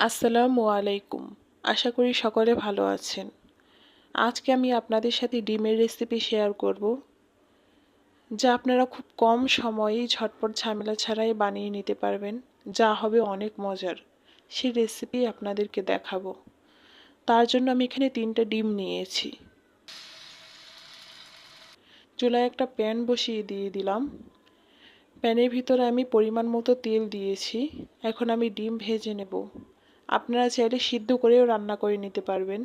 আসসালামু আলাইকুম। আশা করি সকলে ভালো আছেন। আজকে আমি আপনাদের সাথে ডিমের রেসিপি শেয়ার করব, যা আপনারা খুব কম সময়েই ঝটপট ঝামেলা ছাড়াই বানিয়ে নিতে পারবেন, যা হবে অনেক মজার। সেই রেসিপি আপনাদেরকে দেখাবো। তার জন্য আমি এখানে 3টা ডিম নিয়েছি। চুলায় একটা প্যান বসিয়ে দিয়ে দিলাম। প্যানের ভিতরে আমি পরিমাণ মতো তেল দিয়েছি। এখন আমি ডিম ভেজে নেব। আপনারা চাইলে সিদ্ধ করেও রান্না করে নিতে পারবেন।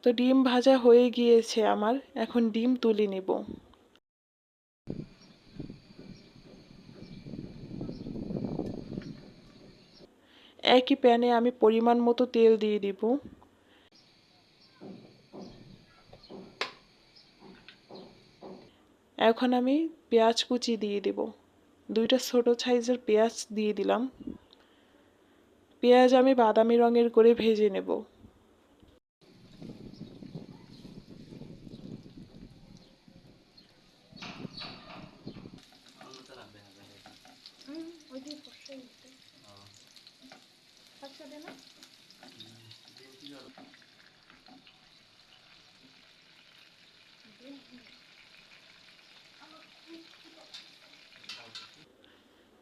তো ডিম ভাজা হয়ে গিয়েছে আমার। এখন ডিম তুলে নেব। একই প্যানে আমি পরিমাণ মতো তেল দিয়ে দিব। এখন আমি পেঁয়াজ কুচি দিয়ে দেব। 2টা ছোট সাইজের পেঁয়াজ দিয়ে দিলাম। পেঁয়াজ আমি বাদামি রঙের করে ভেজে নেব।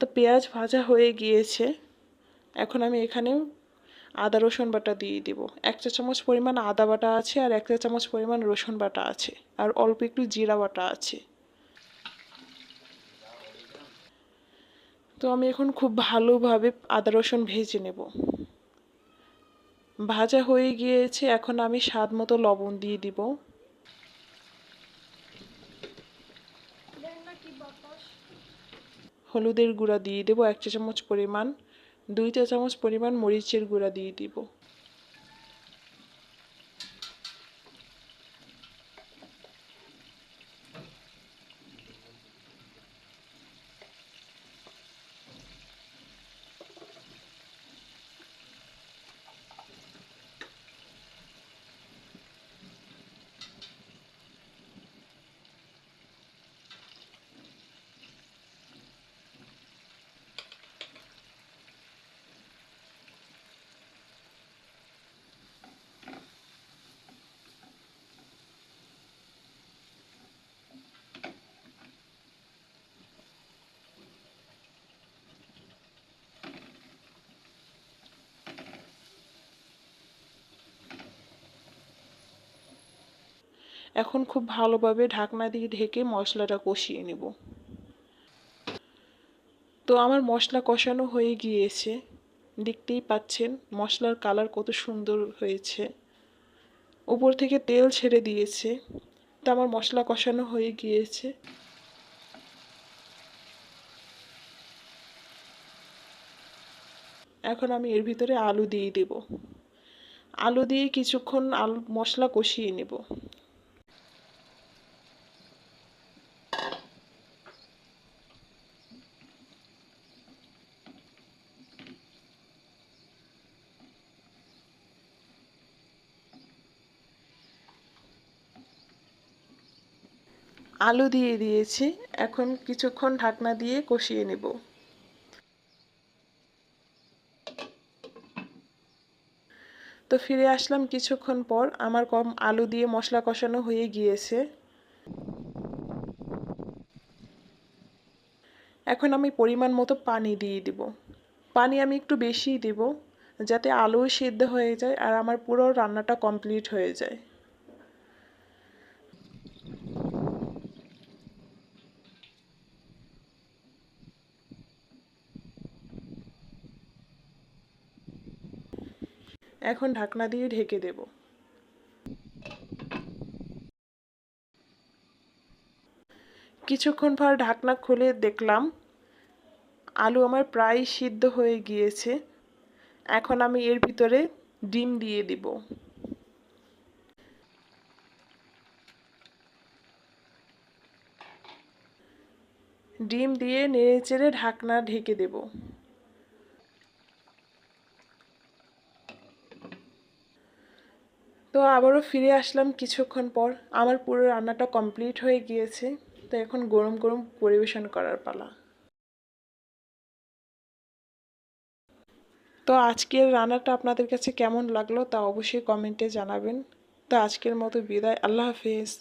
তো পেঁয়াজ ভাজা হয়ে গিয়েছে। এখন আমি এখানে আদা রসুন বাটা দিয়ে দিব। 1 চা চামচ পরিমাণ আদা বাটা আছে, আর 1 চা চামচ পরিমাণ রসুন বাটা আছে, আর অল্প একটু জিরা বাটা আছে। তো আমি এখন খুব ভালোভাবে আদা রসুন ভেজে নেব। ভাজা হয়ে গিয়েছে। এখন আমি স্বাদ মতো লবণ দিয়ে দিব। হলুদের গুঁড়া দিয়ে দেব 1 চা চামচ পরিমাণ। 2 চা চামচ পরিমাণ মরিচের গুঁড়া দিয়ে দিব। এখন খুব ভালোভাবে ঢাকনা দিয়ে ঢেকে মশলাটা কষিয়ে নেব। তো আমার মশলা কষানো হয়ে গিয়েছে। দেখতেই পাচ্ছেন মশলার কালার কত সুন্দর হয়েছে। উপর থেকে তেল ছেড়ে দিয়েছে। তো আমার মশলা কষানো হয়ে গিয়েছে। এখন আমি এর ভিতরে আলু দিয়ে দেব। আলু দিয়ে কিছুক্ষণ মশলা কষিয়ে নেব। আলু দিয়ে দিয়েছি। এখন কিছুক্ষণ ঢাকনা দিয়ে কষিয়ে নেব। তো ফিরে আসলাম কিছুক্ষণ পর। আমার আলু দিয়ে মশলা কষানো হয়ে গিয়েছে। এখন আমি পরিমাণ মতো পানি দিয়ে দিব। পানি আমি একটু বেশিই দিব, যাতে আলুও সিদ্ধ হয়ে যায় আর আমার পুরো রান্নাটা কমপ্লিট হয়ে যায়। এখন ঢাকনা দিয়ে ঢেকে দেব। কিছুক্ষণ পর ঢাকনা খুলে দেখলাম আলু আমার প্রায় সিদ্ধ হয়ে গিয়েছে। এখন আমি এর ভিতরে ডিম দিয়ে দিব। ডিম দিয়ে নেড়েচেড়ে ঢাকনা ঢেকে দেব। তো আবারও ফিরে আসলাম কিছুক্ষণ পর। আমার পুরো রান্নাটা কমপ্লিট হয়ে গিয়েছে। তো এখন গরম গরম পরিবেশন করার পালা। তো আজকের রান্নাটা আপনাদের কাছে কেমন লাগলো তা অবশ্যই কমেন্টে জানাবেন। তো আজকের মতো বিদায়, আল্লাহ হাফেজ।